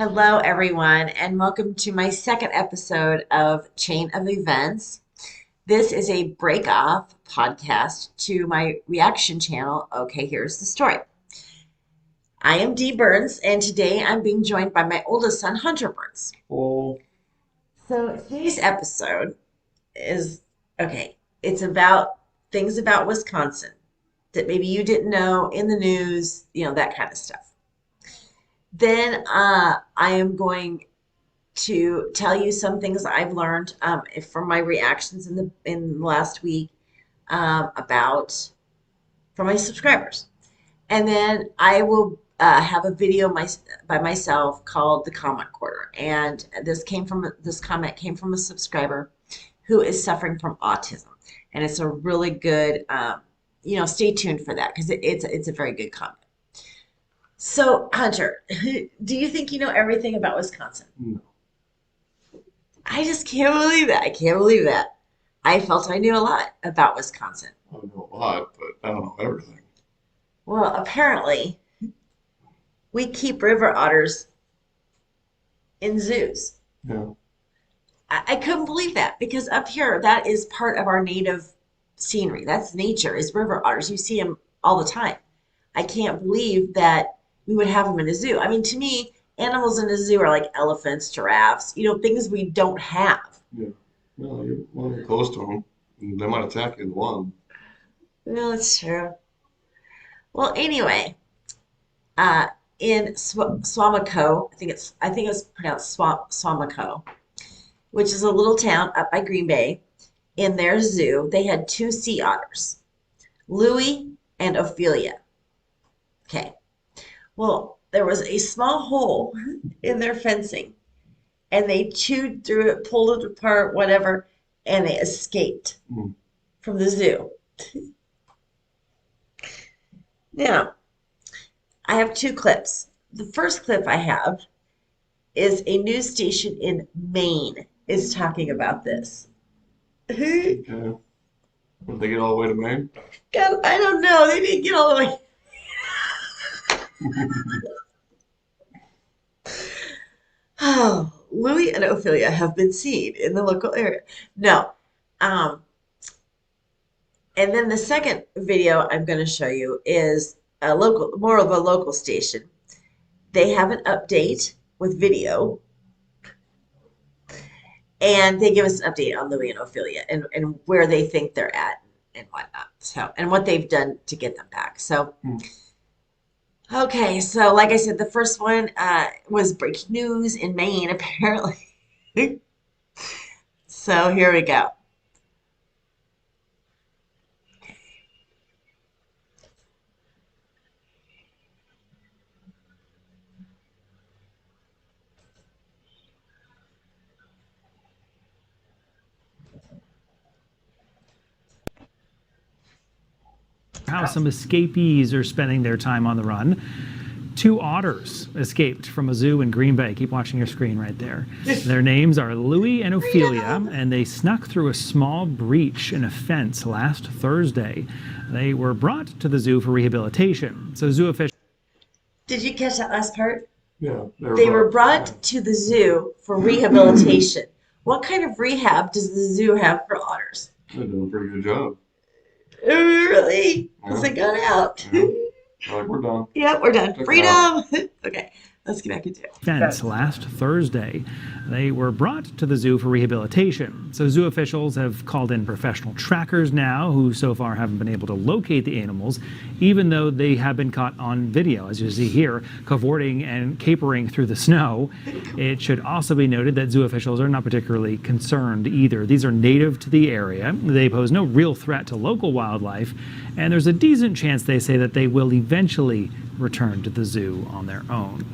Hello, everyone, and welcome to my second episode of Chain of Events. This is a break off podcast to my reaction channel. Okay, here's the story. I am Dee Burns, and today I'm being joined by my oldest son, Hunter Burns. Oh, So today's episode is okay, it's about things about Wisconsin that maybe you didn't know in the news, that kind of stuff. Then I am going to tell you some things I've learned from my reactions in the last week about from my subscribers, and then I will have a video by myself called the Comment Quarter, and this comment came from a subscriber who is suffering from autism, and it's a really good stay tuned for that because it's a very good comment. So Hunter, do you think you know everything about Wisconsin? no. I just can't believe that. I can't believe that. I felt I knew a lot about Wisconsin. I know a lot, but I don't know everything. Well, apparently, we keep river otters in zoos. Yeah. I couldn't believe that because up here, that is part of our native scenery. That's nature, is river otters. You see them all the time. I can't believe that we would have them in a zoo. I mean, to me, animals in a zoo are like elephants, giraffes, things we don't have. Yeah. No, you're close to them. They might attack you in one. Well, that's true. Well, anyway, uh, in Swamico, I think it's pronounced Swamico, which is a little town up by Green Bay. In their zoo, they had two sea otters, Louie and Ophelia. Okay. Well, there was a small hole in their fencing, and they chewed through it, pulled it apart, whatever, and they escaped Mm. from the zoo. Now, I have two clips. The first clip I have is a news station in Maine is talking about this. God, Okay. Did they get all the way to Maine? I don't know. They didn't get all the way. Oh, Louis and Ophelia have been seen in the local area. No. Um, and then the second video I'm going to show you is more of a local station. They have an update with video, and they give us an update on Louis and Ophelia and where they think they're at and whatnot. So, and what they've done to get them back. So, Mm. okay. So, like I said, the first one was breaking news in Maine, apparently. So, here we go. How some escapees are spending their time on the run. Two otters escaped from a zoo in Green Bay. Keep watching your screen right there. Their names are Louie and Ophelia, and they snuck through a small breach in a fence last Thursday. They were brought to the zoo for rehabilitation. So zoo officials. Did you catch that last part? Yeah. They were brought to the zoo for rehabilitation. What kind of rehab does the zoo have for otters? They're doing a pretty good job. Really? Because Yeah. they got out. Yeah. Like, we're done. Yep, we're done. Check it Freedom. Okay, let's get back into it. Fence last Thursday. They were brought to the zoo for rehabilitation. So zoo officials have called in professional trackers now, who so far haven't been able to locate the animals, even though they have been caught on video, as you see here, cavorting and capering through the snow. It should also be noted that zoo officials are not particularly concerned either. These are native to the area. They pose no real threat to local wildlife, and there's a decent chance, they say, that they will eventually return to the zoo on their own.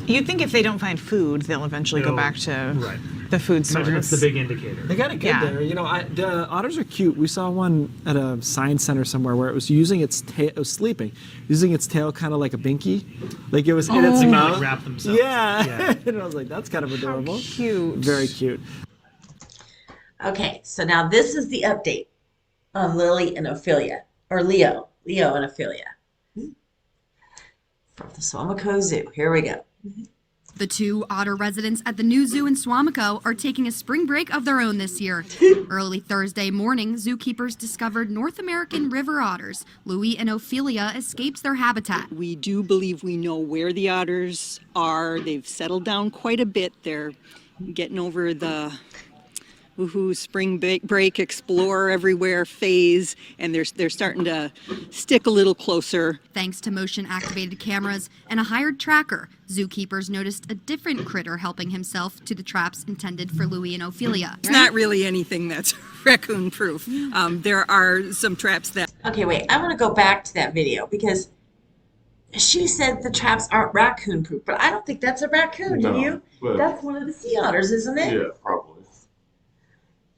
You'd think if they don't find food, they'll eventually go back to Right. the food source. That's the big indicator. They got it good Yeah. there. The otters are cute. We saw one at a science center somewhere where it was using its tail, it was sleeping, using its tail kind of like a binky. Like it was in its They mouth. like wrap themselves. Yeah. And I was like, that's kind of How adorable. cute. Very cute. Okay, so now this is the update on Lily and Ophelia, or Leo and Ophelia from the Swamico Zoo. Here we go. The 2 otter residents at the new zoo in Swamico are taking a spring break of their own this year. Early Thursday morning, zookeepers discovered North American river otters. Louis and Ophelia escaped their habitat. We do believe we know where the otters are. They've settled down quite a bit. They're getting over the woohoo spring break explore everywhere phase, and they're starting to stick a little closer. Thanks to motion activated cameras and a hired tracker, zookeepers noticed a different critter helping himself to the traps intended for Louis and Ophelia. It's not really anything that's raccoon proof. There are some traps that Okay, wait, I want to go back to that video because she said the traps aren't raccoon proof, but I don't think that's a raccoon, do No, you? but- That's one of the sea otters, isn't it? Yeah, probably.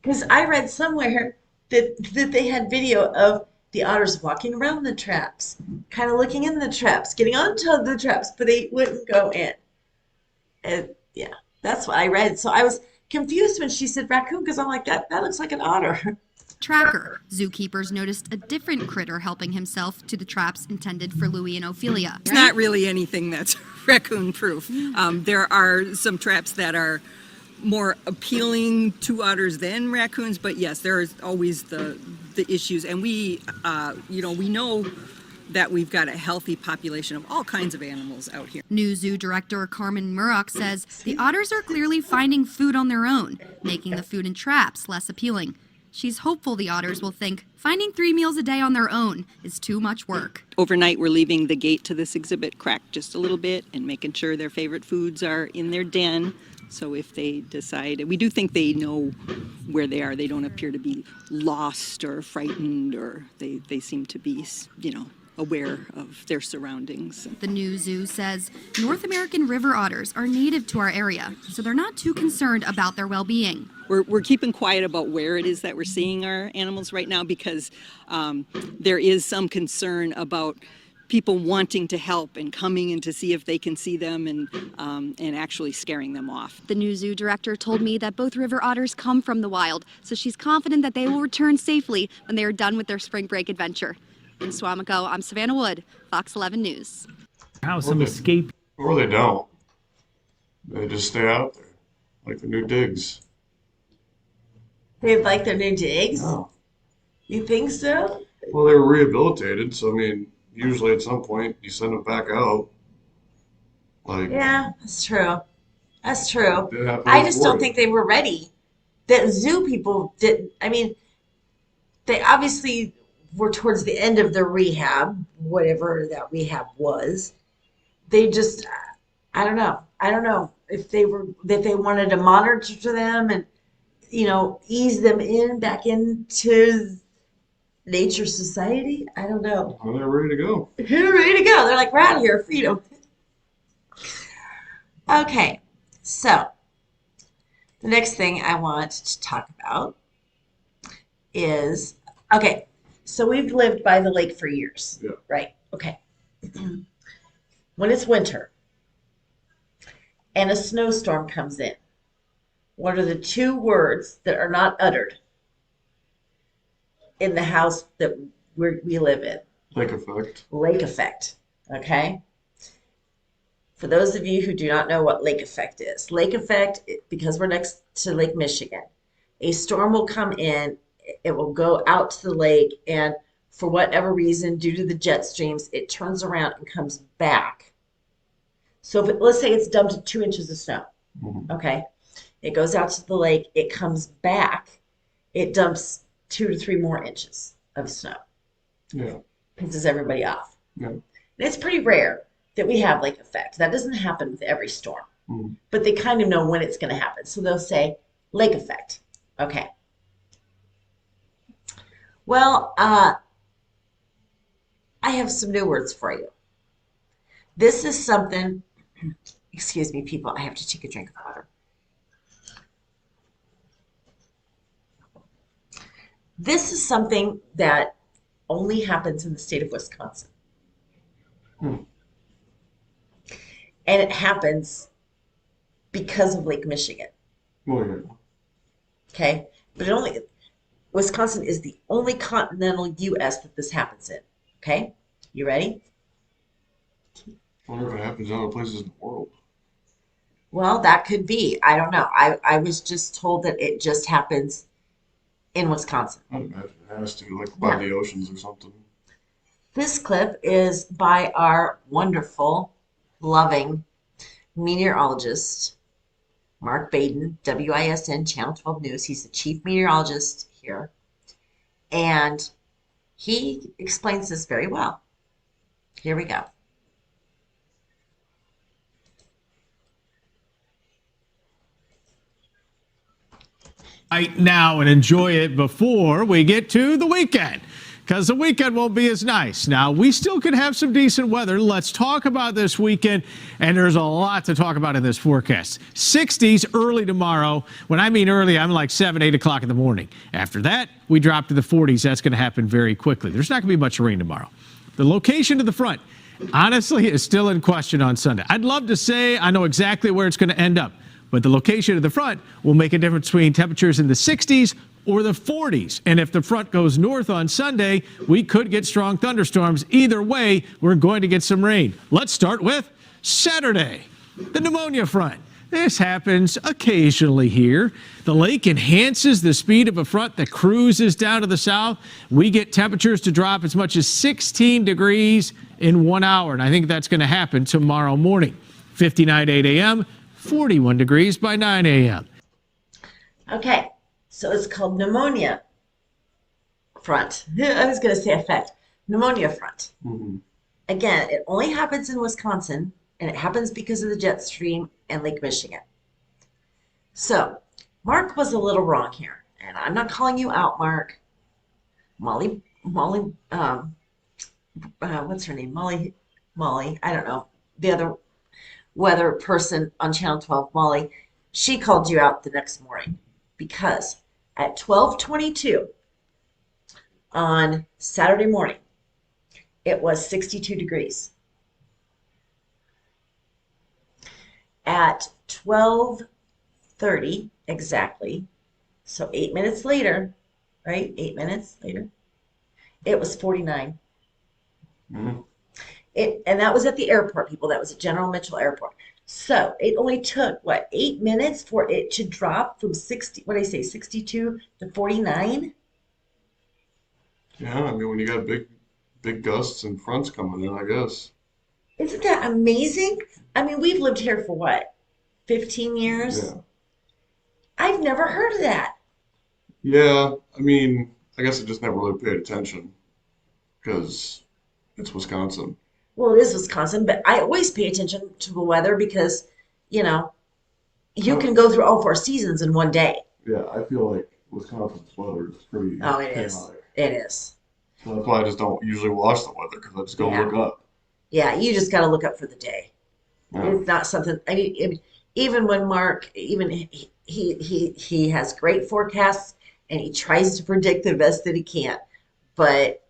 Because I read somewhere that they had video of the otters walking around the traps, kind of looking in the traps, getting onto the traps, but they wouldn't go in. And yeah, that's what I read. So I was confused when she said raccoon because I'm like, that looks like an otter. Tracker. Zookeepers noticed a different critter helping himself to the traps intended for Louis and Ophelia. it's not really anything that's raccoon proof. There are some traps that are more appealing to otters than raccoons, but yes, there is always the issues, and we know that we've got a healthy population of all kinds of animals out here. New zoo director Carmen Murrock says the otters are clearly finding food on their own, making the food in traps less appealing. She's hopeful the otters will think finding 3 meals a day on their own is too much work. Overnight, we're leaving the gate to this exhibit cracked just a little bit and making sure their favorite foods are in their den. So if they decide, we do think they know where they are. They don't appear to be lost or frightened, or they seem to be, aware of their surroundings. The new zoo says North American river otters are native to our area, so they're not too concerned about their well-being. We're keeping quiet about where it is that we're seeing our animals right now because there is some concern about people wanting to help and coming in to see if they can see them and actually scaring them off. The new zoo director told me that both river otters come from the wild, so she's confident that they will return safely when they are done with their spring break adventure. In Swamico, I'm Savannah Wood, Fox 11 News. How some escape. Or they don't. They just stay out there, like the new digs. They like their new digs? No. You think so? Well, they were rehabilitated, so I mean, usually at some point you send them back out. Like, Yeah, that's true. That's true. It happened I just before. don't think they were ready. The zoo people didn't. I mean, they obviously were towards the end of their rehab, whatever that rehab was. They just, I don't know. I don't know if they wanted to monitor them and, ease them back into nature society. I don't know. Well, they're ready to go. They're ready to go. They're like, we're out of here, freedom. Okay, so the next thing I want to talk about is, okay, so we've lived by the lake for years, Yeah. right? Okay. When it's winter and a snowstorm comes in, what are the 2 words that are not uttered in the house that we live in? Lake effect. Lake effect, okay? For those of you who do not know what lake effect is, lake effect, because we're next to Lake Michigan, a storm will come in, it will go out to the lake, and for whatever reason, due to the jet streams, it turns around and comes back. So let's say it's dumped 2 inches of snow, okay? It goes out to the lake, it comes back, it dumps 2 to 3 more inches of snow. Yeah. Pisses everybody off. Yeah. And it's pretty rare that we have lake effect. That doesn't happen with every storm, but they kind of know when it's going to happen. So they'll say lake effect. Okay. Well, I have some new words for you. This is something, excuse me, people, I have to take a drink of water. This is something that only happens in the state of Wisconsin. And it happens because of Lake Michigan. Well, yeah. Okay? But Wisconsin is the only continental U.S. that this happens in. Okay? You ready? I wonder if it happens in other places in the world. Well, that could be. I don't know. I was just told that it just happens in Wisconsin. I'd imagine it has to, like by Yeah. the oceans or something. This clip is by our wonderful, loving meteorologist, Mark Baden, WISN Channel 12 News. He's the chief meteorologist here, and he explains this very well. Here we go. Right now and enjoy it before we get to the weekend, because the weekend won't be as nice. Now, we still could have some decent weather. Let's talk about this weekend, and there's a lot to talk about in this forecast. 60s early tomorrow. When I mean early, I'm like 7, 8 o'clock in the morning. After that, we drop to the 40s. That's going to happen very quickly. There's not going to be much rain tomorrow. The location to the front, honestly, is still in question on Sunday. I'd love to say I know exactly where it's going to end up, but the location of the front will make a difference between temperatures in the 60s or the 40s. And if the front goes north on Sunday, we could get strong thunderstorms. Either way, we're going to get some rain. Let's start with Saturday, the pneumonia front. This happens occasionally here. The lake enhances the speed of a front that cruises down to the south. We get temperatures to drop as much as 16 degrees in 1 hour. And I think that's going to happen tomorrow morning. 59 at 8 a.m., 41 degrees by 9 a.m. Okay, so it's called pneumonia front. I was going to say effect. Pneumonia front. Again, it only happens in Wisconsin, and it happens because of the jet stream and Lake Michigan. So, Mark was a little wrong here, and I'm not calling you out, Mark. Molly, what's her name? Molly, I don't know. The other weather person on Channel 12, Molly, she called you out the next morning because at 12:22 on Saturday morning, it was 62 degrees. At 12:30 exactly, so 8 minutes later, right? 8 minutes later, it was 49. And that was at the airport, people. That was at General Mitchell Airport. So it only took, what, 8 minutes for it to drop from 60, what did I say, 62 to 49? Yeah, I mean, when you got big gusts and fronts coming in, I guess. Isn't that amazing? I mean, we've lived here for what, 15 years? Yeah. I've never heard of that. Yeah, I mean, I guess I just never really paid attention because it's Wisconsin. Well, it is Wisconsin, but I always pay attention to the weather because, you know, you can go through all 4 seasons in one day. Yeah, I feel like Wisconsin's weather is pretty Oh, it is. chaotic. It is. So that's why I just don't usually watch the weather because I just go Yeah. look up. Yeah, you just got to look up for the day. Yeah. It's not something. I mean, even when Mark, even he has great forecasts and he tries to predict the best that he can, but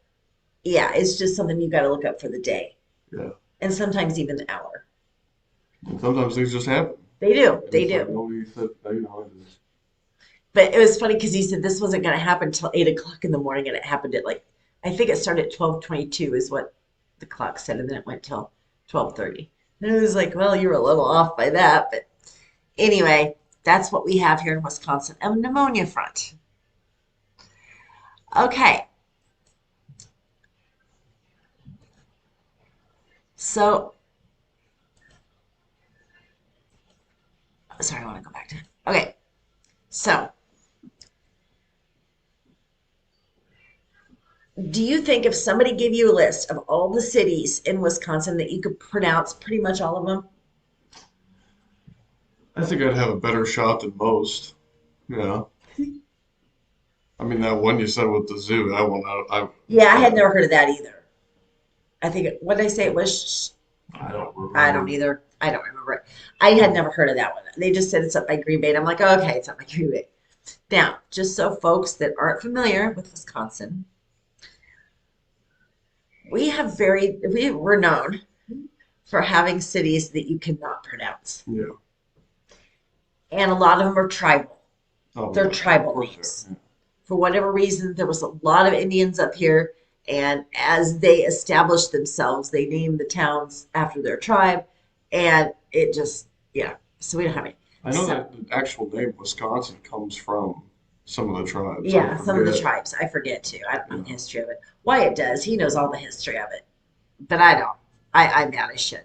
yeah, it's just something you got to look up for the day, Yeah. and sometimes even the hour. And sometimes things just happen. They do. They It's like do. nobody said, you know, I just, But it was funny because he said this wasn't going to happen until 8 o'clock in the morning, and it happened at like I think it started at 12:22 is what the clock said, and then it went till 12:30. And it was like, well, you were a little off by that, but anyway, that's what we have here in Wisconsin, a pneumonia front. Okay. So, sorry, I want to go back to it. Okay. So, do you think if somebody gave you a list of all the cities in Wisconsin that you could pronounce pretty much all of them? I think I'd have a better shot than most. Yeah. I mean, that one you said with the zoo, that one, Yeah, I had never heard of that either. I think, what did I say it was? I don't remember. I don't either. I don't remember it. I had never heard of that one. They just said it's up by Green Bay. And I'm like, okay, it's up by Green Bay. Now, just so folks that aren't familiar with Wisconsin, we're known for having cities that you cannot pronounce. Yeah. And a lot of them are tribal. Oh, They're yeah. tribal Of course names. they are, For whatever reason, there was a lot of Indians up here, and as they established themselves, they named the towns after their tribe, and it just, yeah, So we don't have any. I know So- that the actual name Wisconsin comes from some of the tribes. Yeah, I some of the forget. tribes. I forget too. I don't know the history of it. Wyatt does. He knows all the history of it. But I don't. I'm mad I should.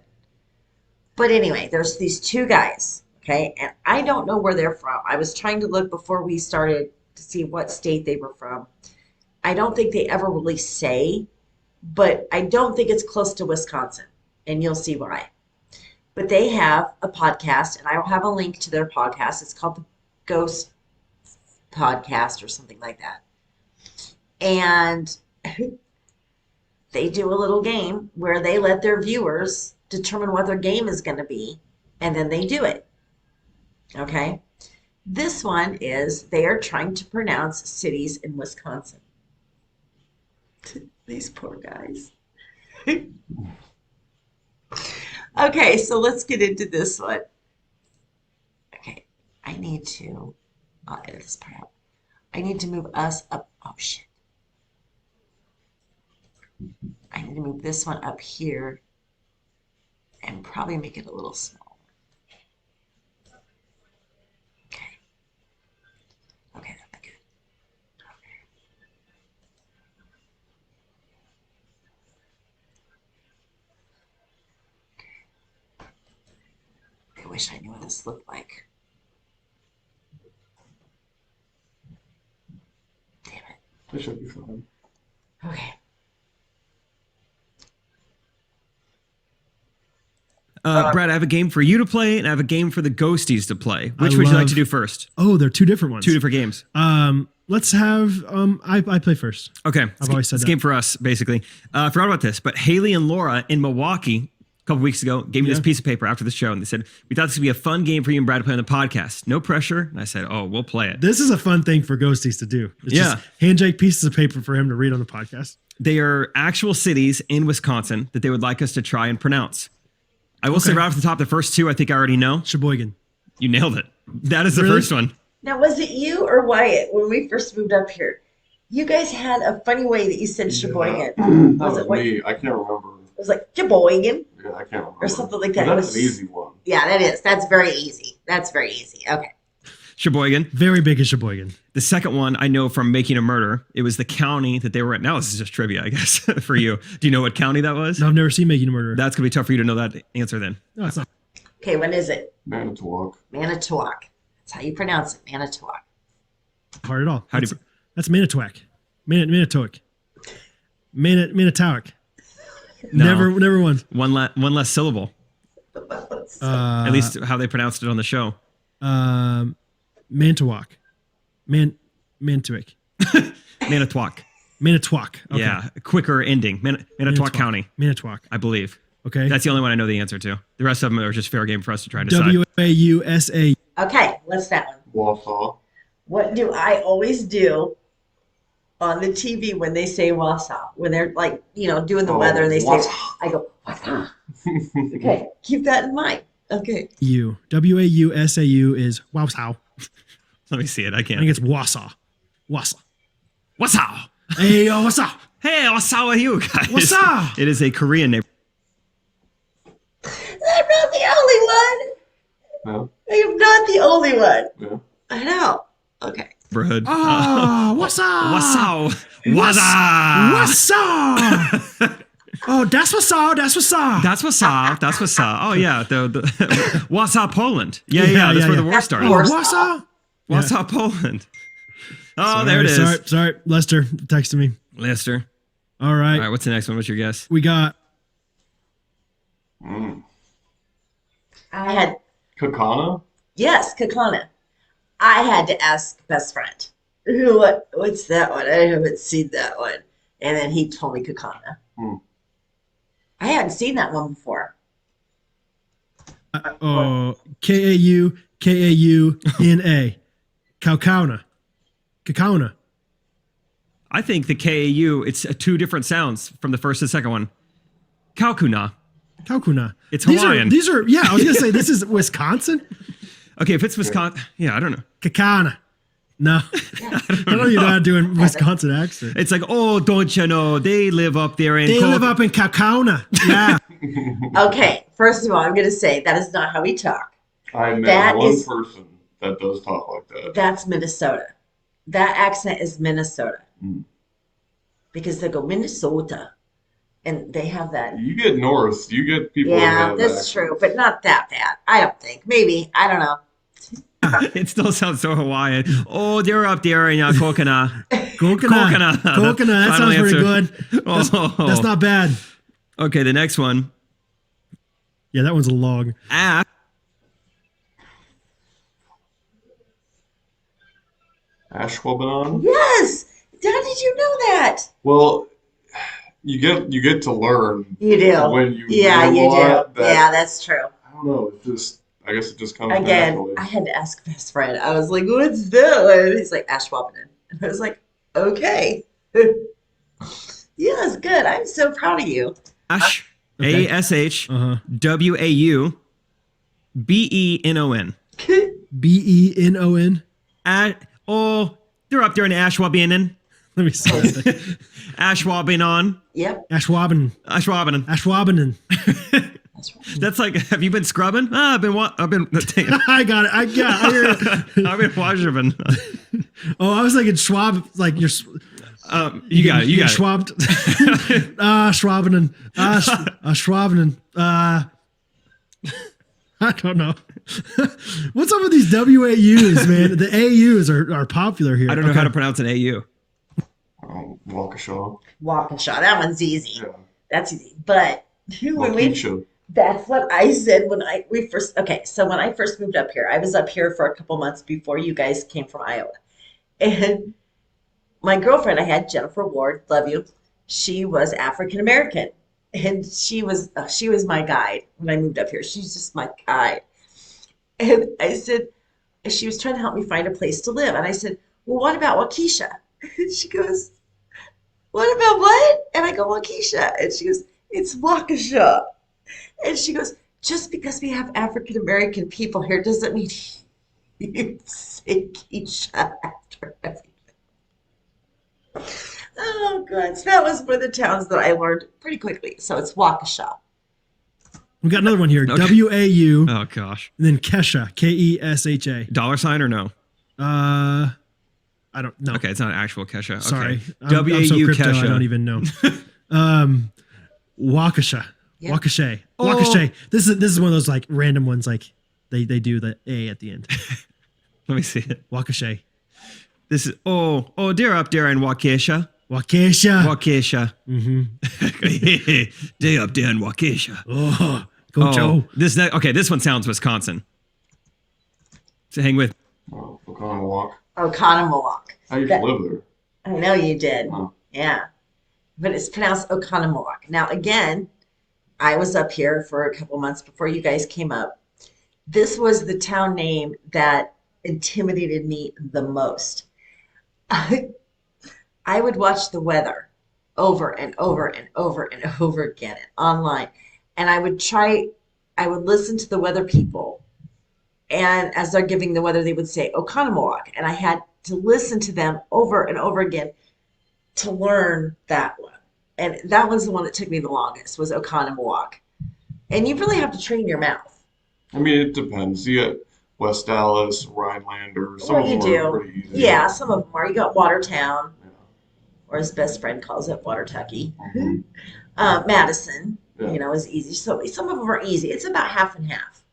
But anyway, there's these two guys, okay? And I don't know where they're from. I was trying to look before we started to see what state they were from. I don't think they ever really say, but I don't think it's close to Wisconsin. And you'll see why. But they have a podcast, and I will have a link to their podcast. It's called the Ghost Podcast or something like that. And they do a little game where they let their viewers determine what their game is going to be, and then they do it. Okay? This one is they are trying to pronounce cities in Wisconsin. These poor guys. Okay, so let's get into this one. Okay, I need to, I'll edit this part out. I need to move us up. Oh, shit. I need to move this one up here and probably make it a little smaller. Okay. Okay, that'd be good. I wish I knew what this looked like. Damn it. That should be fine. Okay. Brad, I have a game for you to play, and I have a game for the ghosties to play. Which would you like to do first? Oh, they're two different ones. Two different games. Let's have I play first. Okay. I've always said it's that. a game for us, basically. I forgot about this, but Haley and Laura in Milwaukee a couple weeks ago gave me this piece of paper after the show, and they said, we thought this would be a fun game for you and Brad to play on the podcast. No pressure. And I said, oh, we'll play it. This is a fun thing for ghosties to do. It's just handshake pieces of paper for him to read on the podcast. They are actual cities in Wisconsin that they would like us to try and pronounce. I will say right off the top, the first two I think I already know. Sheboygan. You nailed it. That is the first one. Now, was it you or Wyatt when we first moved up here? You guys had a funny way that you said Sheboygan. That was it me. I can't remember. It was like Sheboygan Yeah, I can't remember. or something like that. But It that's was an easy one. Yeah, that is. That's very easy. That's very easy. Okay. Sheboygan. Very big in Sheboygan. The second one I know from Making a Murder. It was the county that they were at. Now this is just trivia, I guess, for you. Do you know what county that was? No, I've never seen Making a Murder. That's going to be tough for you to know that answer then. No, it's not. Okay, what is it? Manitowoc. Manitowoc. That's how you pronounce it. Manitowoc. Hard at all. How do you... That's Manitowoc. Manitowoc. Manitowoc. No. Never once. One less syllable. At least how they pronounced it on the show. Manitowoc. Manitowoc. Manitowoc. Manitowoc. Okay. Yeah, quicker ending. Manitowoc County, Manitowoc. I believe. Okay. That's the only one I know the answer to. The rest of them are just fair game for us to try and decide. WAUSA. Okay, what's that one? Wausau. What do I always do on the TV when they say Wausau? When they're like, doing the weather and they say, Wausau. I go, Wausau. Okay, keep that in mind. Okay. WAUSAU is Wausau. Let me see it. I I can't. think it's Wausau. Wausau. What's up? Hey, what's up? Hey, what's up with you guys? What's up? It is a Korean name. I'm not the only one. No? I am not the only one. Yeah. I know. Okay. Neighborhood. Oh, what's up? What's up? What's up? What's up? Oh, that's what's up. That's what's up. That's what's up. That's what's up. Oh yeah, the what's up Poland? Yeah. That's where the war That's started. war. What's up? What's up Poland? Oh, there it is. Sorry. Lester texted me. Lester. All right. All right. What's the next one? What's your guess? We got I had, Kakana? yes, Kakana. I had to ask best friend, what's that one? I haven't seen that one. And then he told me Kakana. I hadn't seen that one before. Kaukauna. Kaukauna. I think the KAU, it's two different sounds from the first to the second one. Kaukuna. Kaukuna. It's Hawaiian. These are yeah, I was gonna say this is Wisconsin. Okay, if it's Wisconsin, yeah, I don't know. Kakana. No. I know you're not doing Wisconsin accent. It's like, oh, don't you know, they live up there in They live up in Kaukauna. Yeah. Okay, first of all, I'm going to say that is not how we talk. I met That one is person that does talk like that. that's Minnesota. That accent is Minnesota because they go Minnesota, and they have that. You get north, you get people that Yeah, have that's true, accents. but not that bad. I don't think. Maybe I don't know. It still sounds so Hawaiian. Oh, they're up there in coconut. Coconut. Coconut. That Final sounds pretty answer. good. That's not bad. Okay, the next one. Yeah, that one's a log. Ashwaubenon? Yes. How did you know that? Well, you get to learn You do. when you Yeah, read a you lot do. that Yeah, that's true. I don't know, I guess it just comes Again, naturally. I had to ask best friend. I was like, "What's that?" And he's like, "Ashwaubenon," and I was like, "Okay." Yes, good. I'm so proud of you. Ash. Okay. ASHWAUBENON. BENON. Oh, they're up there in Ashwaubenon. Let me see. Ashwaubenon. Yep. Ashwaubenon. Ashwaubenon. Ashwaubenon. That's right. That's like, have you been scrubbing? I've been. I got it. I hear it. I've been washing. Oh, I was thinking Schwab, like you're. You got it. You got it. Schwabbed. Schwabenon. Schwabenon. I don't know. What's up with these WAUs, man? The AUs are popular here. I don't know how to pronounce an AU. Waukesha. Waukesha. That one's easy. Yeah. That's easy. But Waukesha. that's what I said when we first. Okay, so when I first moved up here, I was up here for a couple months before you guys came from Iowa, and my girlfriend I had, Jennifer Ward, love you. She was African American, and she was my guide when I moved up here. She's just my guide. And I said, she was trying to help me find a place to live, and I said, "Well, what about Waukesha?" And she goes, "What about what?" And I go, "Waukesha," and she goes, "It's Waukesha." And she goes, "Just because we have African American people here doesn't mean you say Keisha after everything." Oh, God. So that was one of the towns that I learned pretty quickly. So it's Waukesha. We got another one here. Okay. WAU. Oh gosh. And then Kesha. KESHA. $sign or no? I don't know. Okay, it's not actual Kesha. Sorry. Okay. I'm so crypto, Kesha. I don't even know. Waukesha. Yep. Waukesha. Oh. Waukesha. This is one of those like random ones, like they do the A at the end. Let me see it. Waukesha. This is they're up there in Waukesha. Waukesha. Waukesha. Mm-hmm. They up there in Waukesha. Oh, go Joe. This one sounds Wisconsin. So hang with. Oconomowoc. Oconomowoc. I used to live there. I know you did. Huh. Yeah. But it's pronounced Oconomowoc. Now, again, I was up here for a couple months before you guys came up. This was the town name that intimidated me the most. I would watch the weather over and over and over and over again online. And I would listen to the weather people. And as they're giving the weather, they would say Oconomowoc. And I had to listen to them over and over again to learn that one. And that was the one that took me the longest, was Oconomowoc. And you really have to train your mouth. I mean, it depends. You got West Dallas, Rhinelander. Some Well, of you them are do. pretty easy. Yeah, some of them are. You got Watertown, Yeah. or his best friend calls it Watertucky. Mhm. Madison, Yeah. is easy. So some of them are easy. It's about half and half.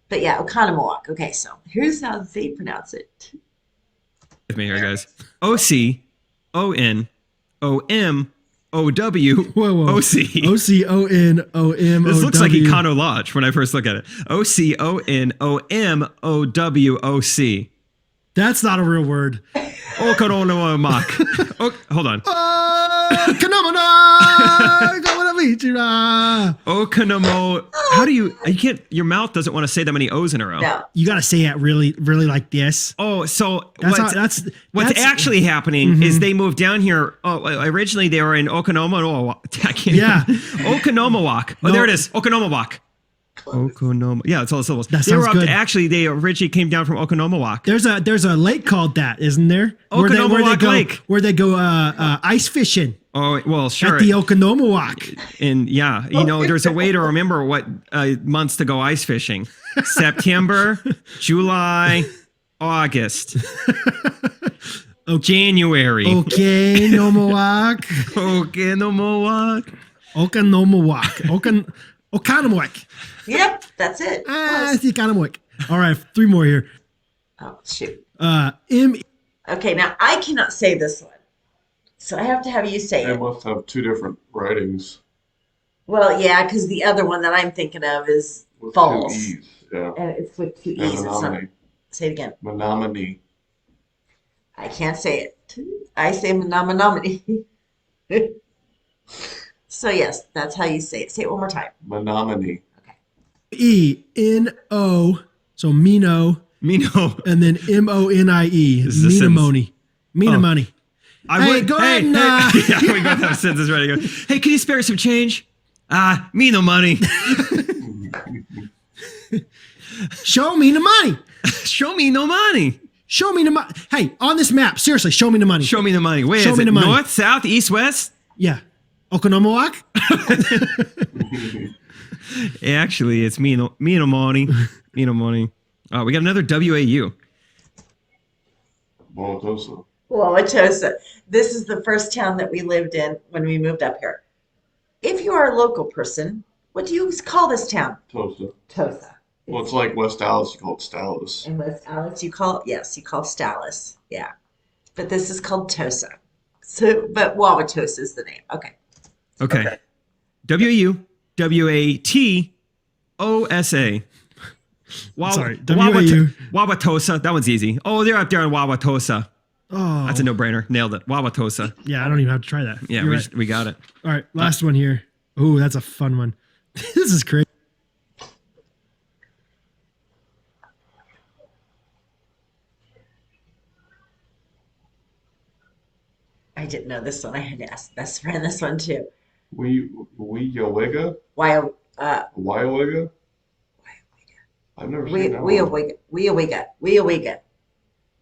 But yeah, Oconomowoc. Okay, so here's how they pronounce it. With me here, guys. OCONOMOWOC. Whoa. OCONOMOW. This looks like Econo Lodge when I first look at it. OCONOMOWOC. That's not a real word. Oconomowoc. Hold on. Oconomo. How do you can't, your mouth doesn't want to say that many O's in a row. No. You got to say it really, really like this. Oh, so That's what's actually happening is they moved down here. Oh, originally they were in Oconomowoc. Yeah. Oconomowoc. Oh, No. there it is. Oconomowoc. Okonomo. Yeah, it's all the syllables. That They were sounds good. Actually, they originally came down from Okonomowak. There's a lake called that, isn't there? Okonomowak Lake. Where they go ice fishing Oh, well, sure. at the Okonomowak. And yeah, there's a way to remember what months to go ice fishing. September, July, August, January. Okay, Nomowak. Okonomowak. Okonomowak. Okonomowak. Yep, that's it. It's the Okonomowak. All right, 3 more here. Oh, shoot. M. Okay, now I cannot say this one. So I have to have you say They it. must have 2 different writings Well, yeah, because the other one that I'm thinking of is with false. 2 E's. Yeah. And it's with 2 And E's. It's not. Menominee. Say it again. Menominee. I can't say it. I say Menominee. So yes, that's how you say it. Say it one more time. Menominee. E-N-O. So Mino. Mino. And then M-O-N-I-E. This is a Minamoni. Minamoni. I go ahead and, yeah, we both have sentences ready to go. Hey, can you spare some change? Me no money. Show me the money. Show me no money. Show me the money. Hey, on this map, seriously, show me the money. Show me the money. Where Show is me it? the money. North, south, east, west? Yeah. Okonomowak? Actually, it's me no money. Me no money. Oh, we got another WAU. Wauwatosa. Wauwatosa. This is the first town that we lived in when we moved up here. If you are a local person, what do you call this town? Tosa. Tosa. Well, it's like West Dallas. You call it Stalis. In West Alex, you call Stalis. Yeah. But this is called Tosa. So, but Wauwatosa is the name. Okay. Okay. WAU, WATOSA. Sorry, WAU. Wauwatosa. That one's easy. Oh, they're up there in Wauwatosa. Oh. That's a no-brainer. Nailed it. Wauwatosa. Yeah, I don't even have to try that. Yeah, You're right. we got it. All right, last one here. Ooh, that's a fun one. This is crazy. I didn't know this one. I had to ask best friend this one too. Weowega? Why? Wyowega? I've never We seen that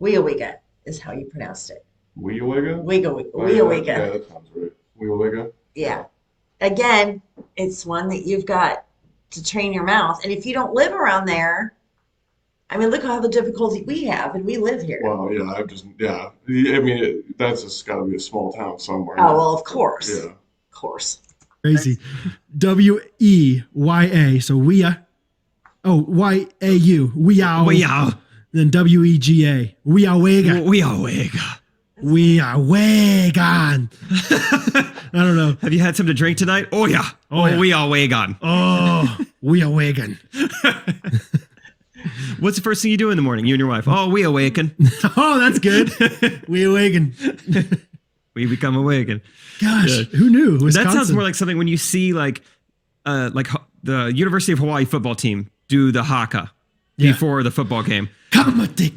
Weowega is how you pronounced it. Weowega? Weowega. Yeah, that sounds right. Weowega? Yeah. Again, it's one that you've got to train your mouth. And if you don't live around there, I mean, look at all the difficulty we have, and we live here. Well, yeah, I mean, that's just got to be a small town somewhere. Oh, well, of course. Yeah. Of course. Crazy. W-E-Y-A. So Wea. Oh, Y-A-U. Weow. Weow. Then W-E-G-A. Weowega. Weowega. Weowegan. I don't know. Have you had something to drink tonight? Oh, yeah. Oh, yeah. Weowegan. Oh, Weowegan. What's the first thing you do in the morning? You and your wife. Oh, we awaken. Oh, that's good. We awaken. We become awakened. Gosh, who knew? Wisconsin. That sounds more like something when you see like the University of Hawaii football team do the haka before the football game. Kamate.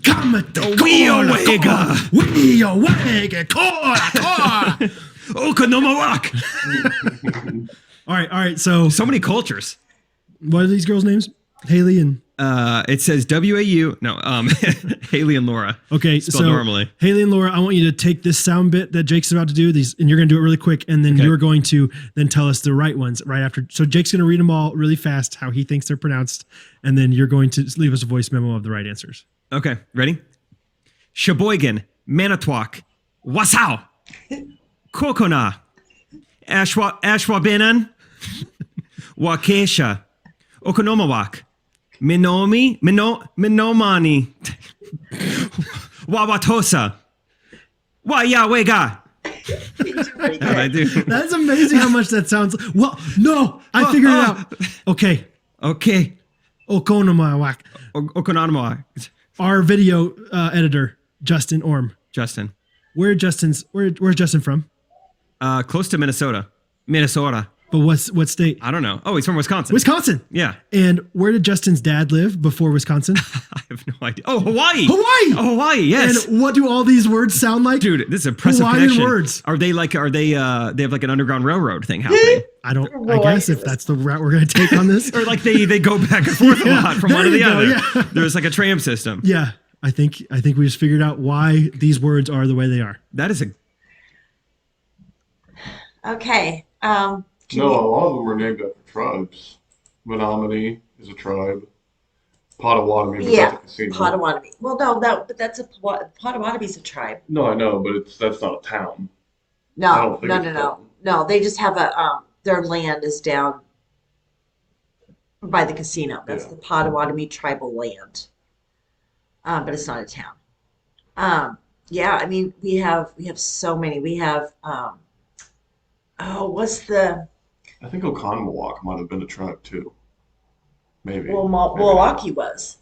We awega. We awega. Kora. Okonomowak. All right. So many cultures. What are these girls' names? Haley and. It says WAU. No, Haley and Laura. Okay, spelled so normally. Haley and Laura, I want you to take this sound bit that Jake's about to do, and you're going to do it really quick, and then you're going to then tell us the right ones right after. So Jake's going to read them all really fast, how he thinks they're pronounced, and then you're going to leave us a voice memo of the right answers. Okay, ready? Sheboygan, Manitowoc, Wasau, Kokona, Ashwaubenon, Waukesha, Okonomowak, Minomani, Wauwatosa, Wayawega. I do. That's amazing how much that sounds. Well, no, I figured it out. Okay. Okonomowak. Okonomowak. Our video editor, Justin Orm. Justin. Where's Justin from? Close to Minnesota. But what state? I don't know. Oh, he's from Wisconsin. Wisconsin. Yeah. And where did Justin's dad live before Wisconsin? I have no idea. Oh, Hawaii. Hawaii. Oh, Hawaii. Yes. And what do all these words sound like? Dude, this is a impressive Hawaiian connection. words. They have like an underground railroad thing happening? I guess if that's the route we're going to take on this. Or like they go back and forth a lot from one to the other. Yeah. There's like a tram system. Yeah. I think we just figured out why these words are the way they are. That is a Okay. No, a lot of them are named after tribes. Menominee is a tribe. Potawatomi, but Yeah, that's a casino. Potawatomi. Well, no, but that's Potawatomi's a tribe. No, I know, but that's not a town. I No, don't think no, it's no, a no, town. no. They just have their land is down by the casino. That's Yeah. the Potawatomi tribal land. But it's not a town. Yeah, I mean, we have so many. We have what's the I think Oconomowoc might have been a tribe too. Maybe. well, Maybe not. Milwaukee was.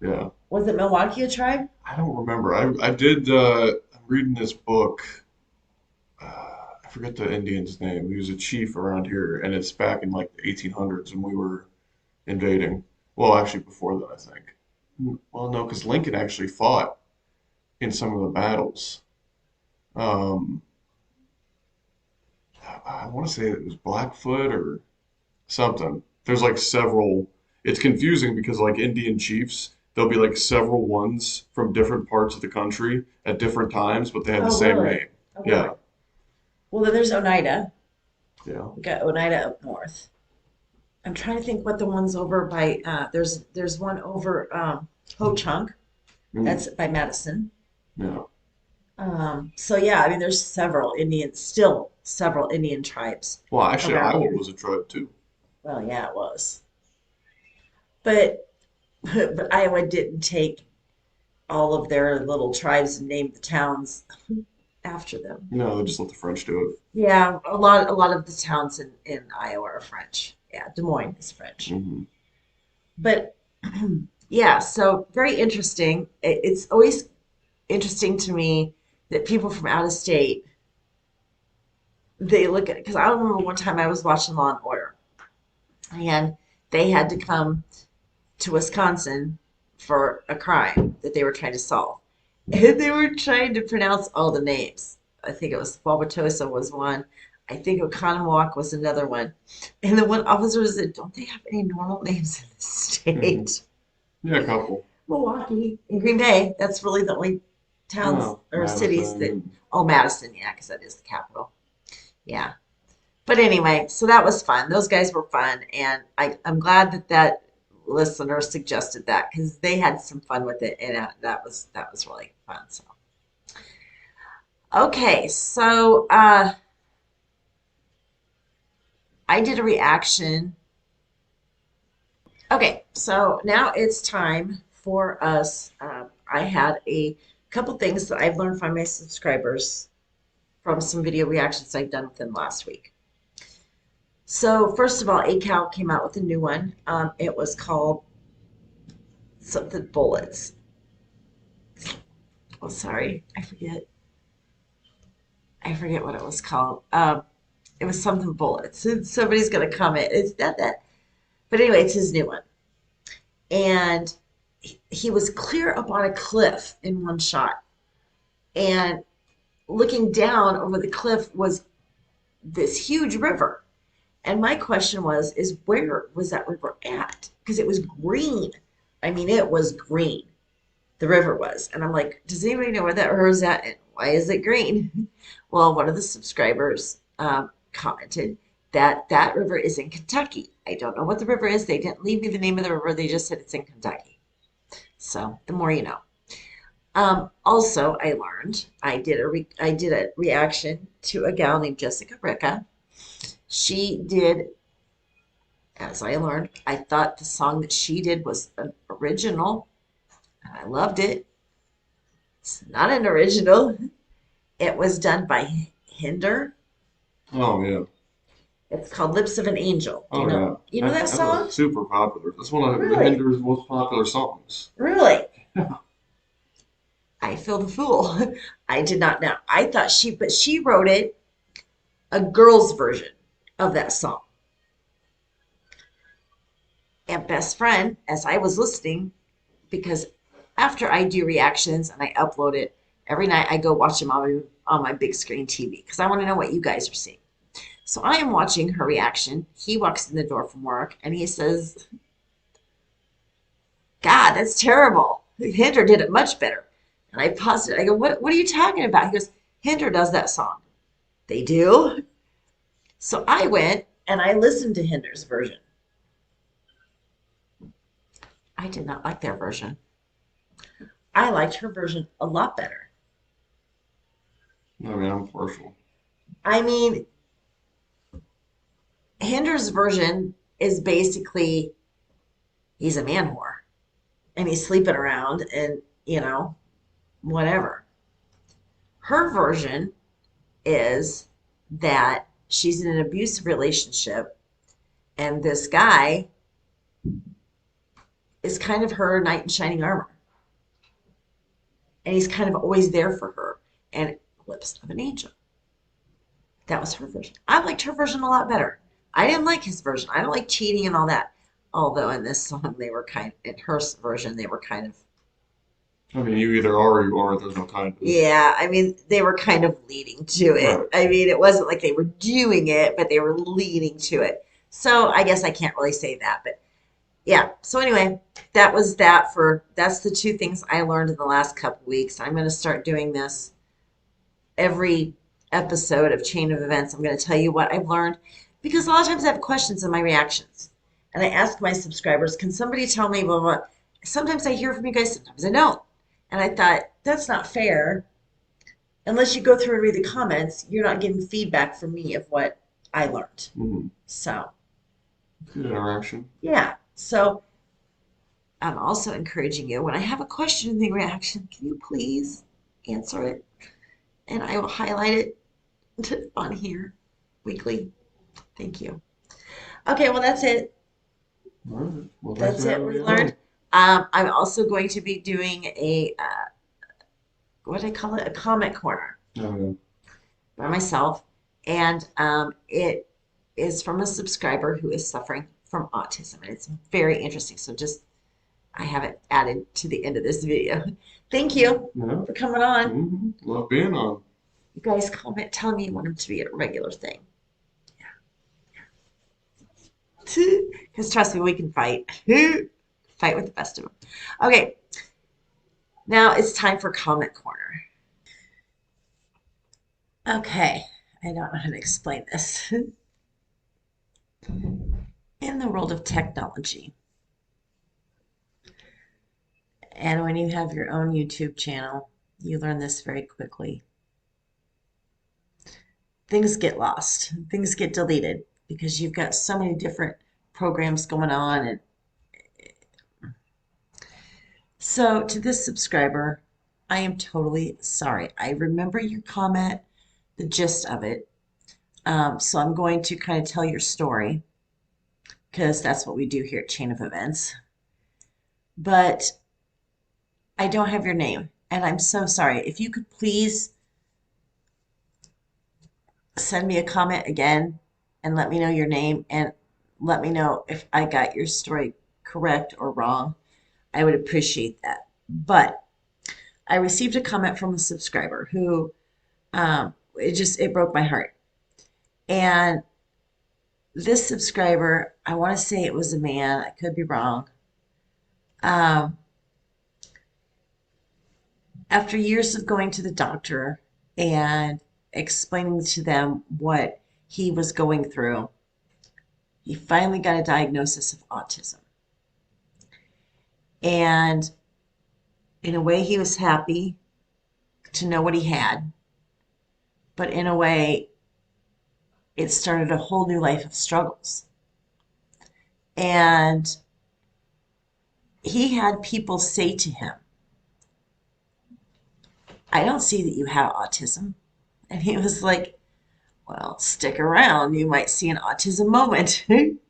Yeah. Was it Milwaukee a tribe? I don't remember. I did. I'm reading this book. I forget the Indian's name. He was a chief around here, and it's back in like the 1800s when we were invading. Well, actually, before that, I think. Well, no, because Lincoln actually fought in some of the battles. Um, I want to say it was Blackfoot or something. There's like several. It's confusing because like Indian chiefs, there'll be like several ones from different parts of the country at different times, but they have the Oh, same really? name. Oh, Yeah, really? Well, then there's Oneida. yeah. We got Oneida up north. I'm trying to think what the one's over by. There's one over Ho Chunk. Mm, That's by Madison. yeah. So yeah, I mean, there's several Indian tribes Well, actually, around Iowa here. was a tribe too. Well, yeah, it was. But but Iowa didn't take all of their little tribes and name the towns after them. No, they just let the French do it. Yeah, a lot of the towns in Iowa are French. Yeah, Des Moines is French. Hmm. But yeah, so very interesting. It's always interesting to me that people from out of state they look at because I remember one time I was watching Law and Order and they had to come to Wisconsin for a crime that they were trying to solve. And they were trying to pronounce all the names. I think it was Wauwatosa was one. I think Oconomowoc was another one. And the one officer said, "Don't they have any normal names in the state?" Yeah, a couple. Milwaukee and Green Bay. That's really the only towns Oh, or cities that. Madison. Oh, Madison, yeah, because that is the capital. Yeah. But anyway, so that was fun. Those guys were fun, and I'm glad that listener suggested that because they had some fun with it, and that was really fun. So okay, so I did a reaction. Okay, so now it's time for us. I had a couple things that I've learned from my subscribers from some video reactions I've done with them last week. So first of all, ACAL came out with a new one. It was called something bullets. Oh, sorry, I forget what it was called. It was something bullets. Somebody's gonna comment. It's not that. But anyway, it's his new one. And he was clear up on a cliff in one shot. And looking down over the cliff was this huge river. And my question is where was that river at? Because it was green. I mean, it was green. The river was. And I'm like, does anybody know where that river is at? And why is it green? Well, one of the subscribers commented that river is in Kentucky. I don't know what the river is. They didn't leave me the name of the river. They just said it's in Kentucky. So the more you know. Also, I learned I did a reaction to a gal named Jessica Ricca. She did, as I learned, I thought the song that she did was an original, and I loved it. It's not an original. It was done by Hinder. Oh yeah. It's called Lips of an Angel. Do Oh you know, yeah. you know that That song? was super popular. That's one of the Really? Hinder's most popular songs. Really? Yeah. I feel the fool. I did not know. I thought she wrote it a girl's version of that song. And best friend, as I was listening, because after I do reactions and I upload it every night, I go watch them on my big screen TV because I want to know what you guys are seeing. So I am watching her reaction. He walks in the door from work and he says, God, that's terrible. Hinder did it much better. And I paused it. I go, what are you talking about? He goes, Hinder does that song. They do? So I went and I listened to Hinder's version. I did not like their version. I liked her version a lot better. I mean, I'm partial. I mean, Hinder's version is basically he's a man whore and he's sleeping around and, whatever. Her version is that she's in an abusive relationship and this guy is kind of her knight in shining armor. And he's kind of always there for her. And lips of an angel. That was her version. I liked her version a lot better. I didn't like his version. I don't like cheating and all that. Although in this song, in her version, they were kind of. I mean, you either are or you aren't. There's no kind of. Yeah, I mean, they were kind of leading to it. Right. I mean, it wasn't like they were doing it, but they were leading to it. So I guess I can't really say that. But yeah, so anyway, that's the two things I learned in the last couple weeks. I'm going to start doing this every episode of Chain of Events. I'm going to tell you what I've learned because a lot of times I have questions in my reactions. And I ask my subscribers, can somebody tell me blah, blah, blah. Sometimes I hear from you guys, sometimes I don't. And I thought, that's not fair. Unless you go through and read the comments, you're not getting feedback from me of what I learned. Mm-hmm. So. Good interaction. Yeah. So I'm also encouraging you, when I have a question in the reaction, can you please answer it? And I will highlight it on here weekly. Thank you. Okay, well, that's it. All right. Well, That's it. We on. learned. I'm also going to be doing what do I call it? A comment corner by myself. And it is from a subscriber who is suffering from autism. And it's very interesting. So I have it added to the end of this video. Thank you for coming on. Mm-hmm. Love being on. You guys comment, tell me you want them to be a regular thing. Yeah. Because trust me, we can fight. Fight with the best of them. Okay. Now it's time for comment corner. Okay. I don't know how to explain this. In the world of technology, and when you have your own YouTube channel, you learn this very quickly. Things get lost. Things get deleted because you've got so many different programs going on. And so to this subscriber, I am totally sorry. I remember your comment, the gist of it. So I'm going to kind of tell your story because that's what we do here at Chain of Events. But I don't have your name, and I'm so sorry. If you could please send me a comment again and let me know your name and let me know if I got your story correct or wrong. I would appreciate that. But I received a comment from a subscriber who it broke my heart. And this subscriber, I want to say it was a man. I could be wrong. After years of going to the doctor and explaining to them what he was going through, he finally got a diagnosis of autism. And in a way, he was happy to know what he had. But in a way, it started a whole new life of struggles. And he had people say to him, I don't see that you have autism. And he was like, well, stick around. You might see an autism moment. And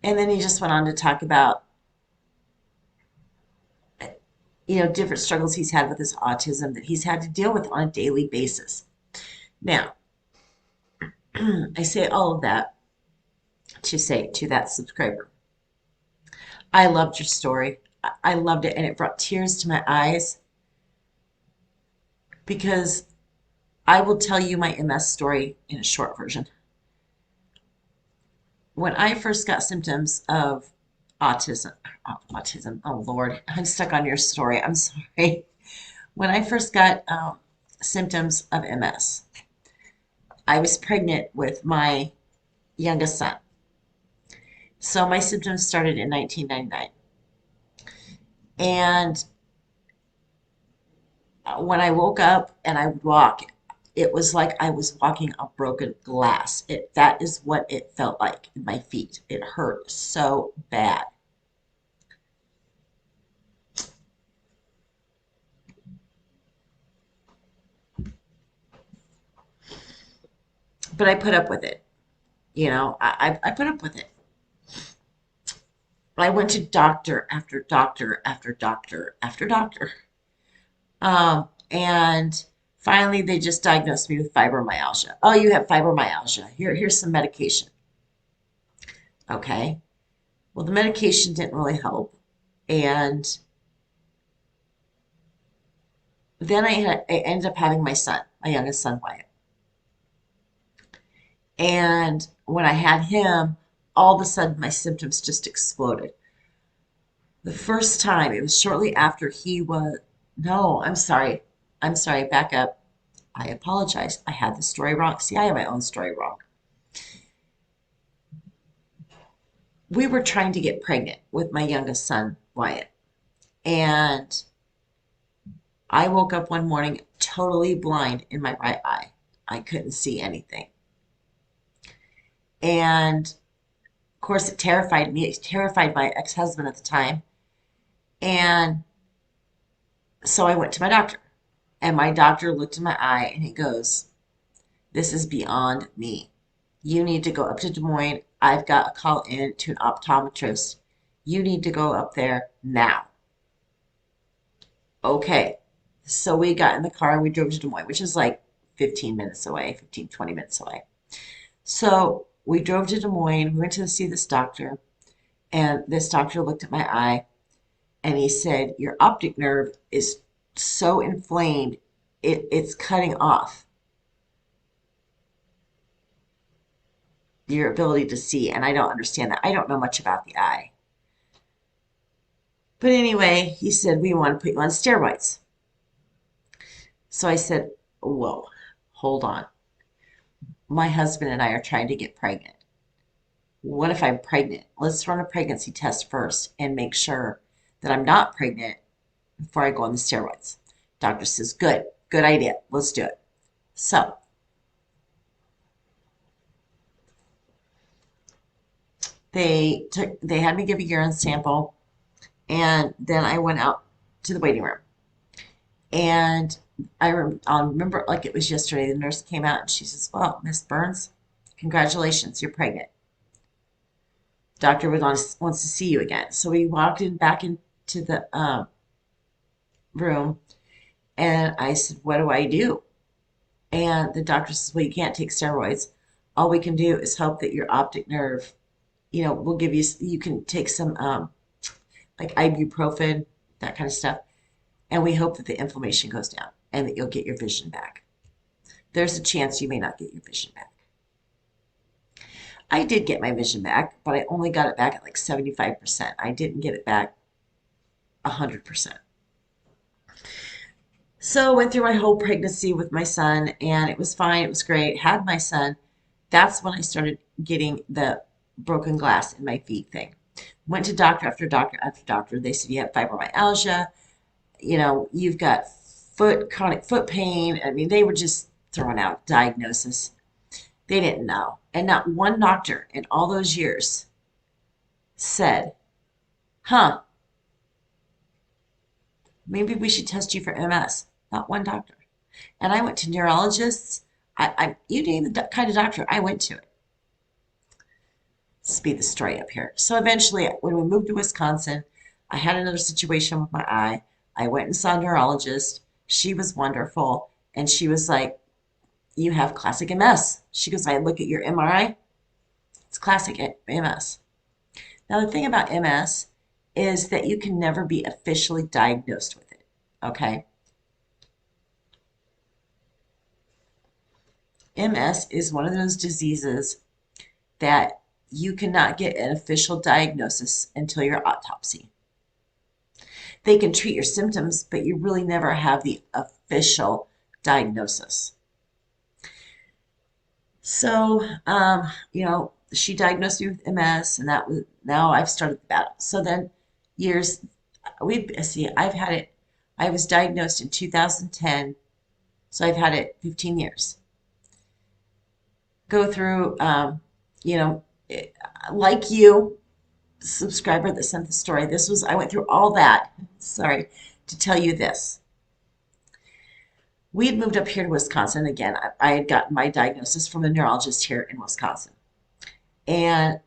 then he just went on to talk about, different struggles he's had with his autism that he's had to deal with on a daily basis. Now, I say all of that to say to that subscriber. I loved your story. I loved it, and it brought tears to my eyes because I will tell you my MS story in a short version. When I first got symptoms of oh Lord, I'm stuck on your story. I'm sorry. When I first got symptoms of MS, I was pregnant with my youngest son. So my symptoms started in 1999. And when I woke up and I would walk, it was like I was walking on broken glass. That is what it felt like in my feet. It hurt so bad. But I put up with it. I put up with it. I went to doctor after doctor after doctor after doctor. And finally, they just diagnosed me with fibromyalgia. Oh, you have fibromyalgia. Here's some medication. Okay. Well, the medication didn't really help. And then I ended up having my son, my youngest son, Wyatt. And when I had him, all of a sudden my symptoms just exploded. The first time, it was shortly after he was, no, I'm sorry. I'm sorry, back up. I apologize. I had the story wrong. See, I have my own story wrong. We were trying to get pregnant with my youngest son, Wyatt. And I woke up one morning totally blind in my right eye. I couldn't see anything. And of course, it terrified me. It terrified my ex-husband at the time. And so I went to my doctor. And my doctor looked in my eye and he goes, "This is beyond me. You need to go up to Des Moines. I've got a call in to an optometrist. You need to go up there now." Okay. So we got in the car and we drove to Des Moines, which is like 15 minutes away, 15, 20 minutes away. So we drove to Des Moines. We went to see this doctor. And this doctor looked at my eye and he said, "Your optic nerve is so inflamed, it's cutting off your ability to see." And I don't understand that. I don't know much about the eye. But anyway, he said, "We want to put you on steroids." So I said, "Whoa, hold on. My husband and I are trying to get pregnant. What if I'm pregnant? Let's run a pregnancy test first and make sure that I'm not pregnant before I go on the steroids." Doctor says, good idea. Let's do it. So they had me give a urine sample, and then I went out to the waiting room. And I'll remember like it was yesterday. The nurse came out and she says, "Well, Miss Burns, congratulations, you're pregnant. Doctor wants to see you again." So we walked back into the room, and I said, "What do I do?" And the doctor says, "Well, you can't take steroids. All we can do is hope that your optic nerve, we'll give you can take some like ibuprofen, that kind of stuff, and we hope that the inflammation goes down and that you'll get your vision back. There's a chance you may not get your vision back." I did get my vision back, but I only got it back at like 75%. I didn't get it back 100%. So went through my whole pregnancy with my son, and it was fine. It was great. Had my son. That's when I started getting the broken glass in my feet thing. Went to doctor after doctor after doctor. They said, "You have fibromyalgia. You've got chronic foot pain." I mean, they were just throwing out diagnosis. They didn't know. And not one doctor in all those years said, maybe we should test you for MS. Not one doctor. And I went to neurologists. You name the kind of doctor, I went to it. Speed the story up here. So eventually, when we moved to Wisconsin, I had another situation with my eye. I went and saw a neurologist. She was wonderful. And she was like, "You have classic MS." She goes, "I look at your MRI. It's classic MS. Now, the thing about MS is that you can never be officially diagnosed with it, okay? MS is one of those diseases that you cannot get an official diagnosis until your autopsy. They can treat your symptoms, but you really never have the official diagnosis. So, she diagnosed me with MS, and that was now I've started the battle. So then, I've had it. I was diagnosed in 2010, so I've had it 15 years. Go through, like you, subscriber that sent the story. I went through all that. Sorry to tell you this. We had moved up here to Wisconsin again. I had gotten my diagnosis from a neurologist here in Wisconsin. And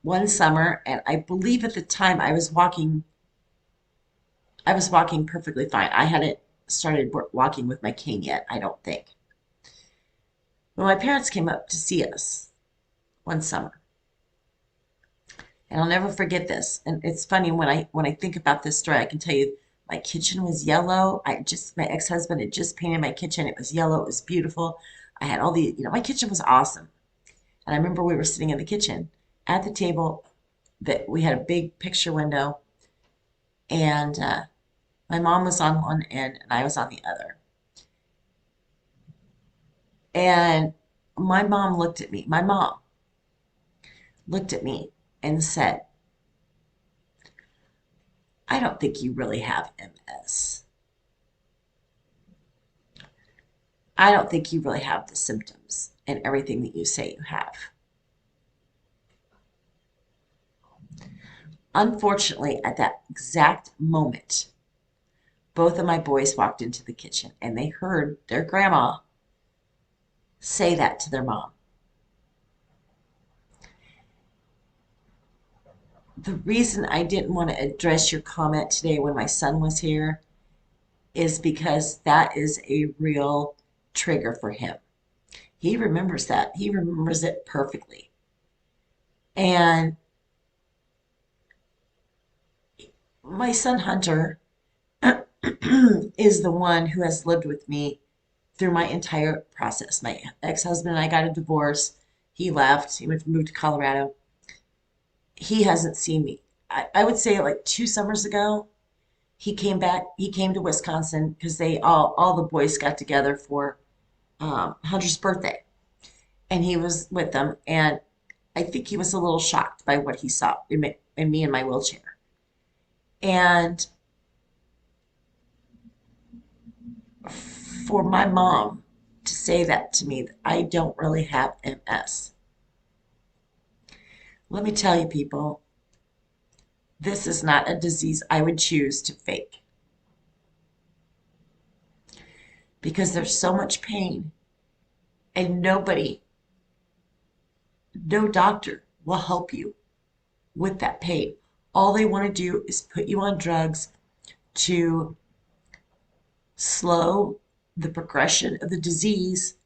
one summer, and I believe at the time I was walking perfectly fine. I hadn't started walking with my cane yet, I don't think. When my parents came up to see us one summer, and I'll never forget this. And it's funny when I think about this story, I can tell you my kitchen was yellow. My ex-husband had just painted my kitchen. It was yellow. It was beautiful. I had all my kitchen was awesome. And I remember we were sitting in the kitchen at the table that we had a big picture window, and my mom was on one end and I was on the other. And my mom looked at me. My mom looked at me and said, "I don't think you really have MS. I don't think you really have the symptoms and everything that you say you have." Unfortunately, at that exact moment, both of my boys walked into the kitchen and they heard their grandma say that to their mom. The reason I didn't want to address your comment today when my son was here is because that is a real trigger for him. He remembers that. He remembers it perfectly. And my son Hunter is the one who has lived with me through my entire process. My ex-husband and I got a divorce. He left. He moved to Colorado. He hasn't seen me. I would say like 2 summers ago, he came back. He came to Wisconsin because they all the boys got together for Hunter's birthday, and he was with them. And I think he was a little shocked by what he saw in me in my wheelchair. And for my mom to say that to me, that I don't really have MS. Let me tell you, people, this is not a disease I would choose to fake. Because there's so much pain, and no doctor will help you with that pain. All they want to do is put you on drugs to slow the progression of the disease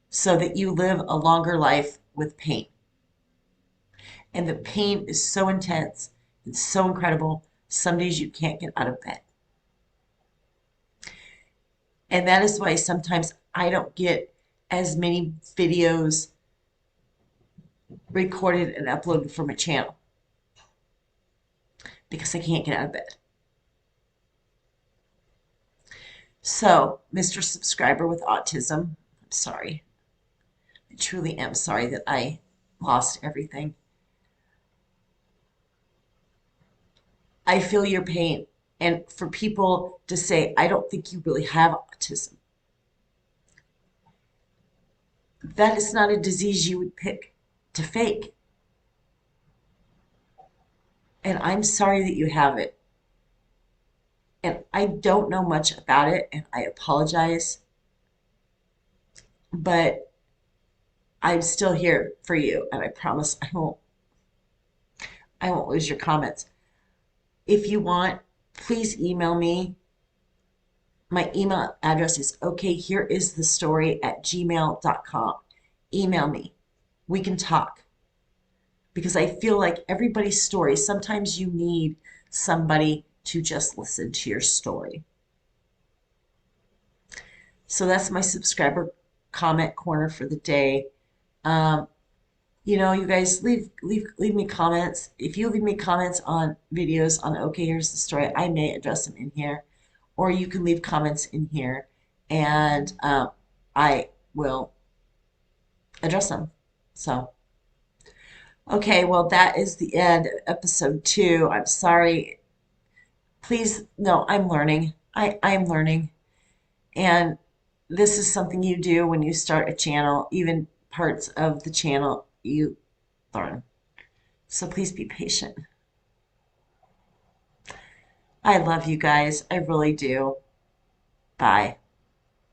so that you live a longer life with pain. And the pain is so intense and so incredible, some days you can't get out of bed. And that is why sometimes I don't get as many videos recorded and uploaded from my channel, because I can't get out of bed. So, Mr. Subscriber with autism, I'm sorry. I truly am sorry that I lost everything. I feel your pain. And for people to say, I don't think you really have autism, that is not a disease you would pick to fake. And I'm sorry that you have it. And I don't know much about it, and I apologize. But I'm still here for you, and I promise I won't lose your comments. If you want, please email me. My email address is okayhereisthestory@gmail.com. Email me. We can talk. because I feel like everybody's story, sometimes you need somebody to just listen to your story. So that's my subscriber comment corner for the day. Um, you guys leave me comments. If you leave me comments on videos on Okay, Here's the Story, I may address them in here, or you can leave comments in here, and I will address them. So, okay, well, that is the end of episode 2. I'm sorry. Please, no, I'm learning. I'm learning. And this is something you do when you start a channel, even parts of the channel you learn. So please be patient. I love you guys. I really do. Bye.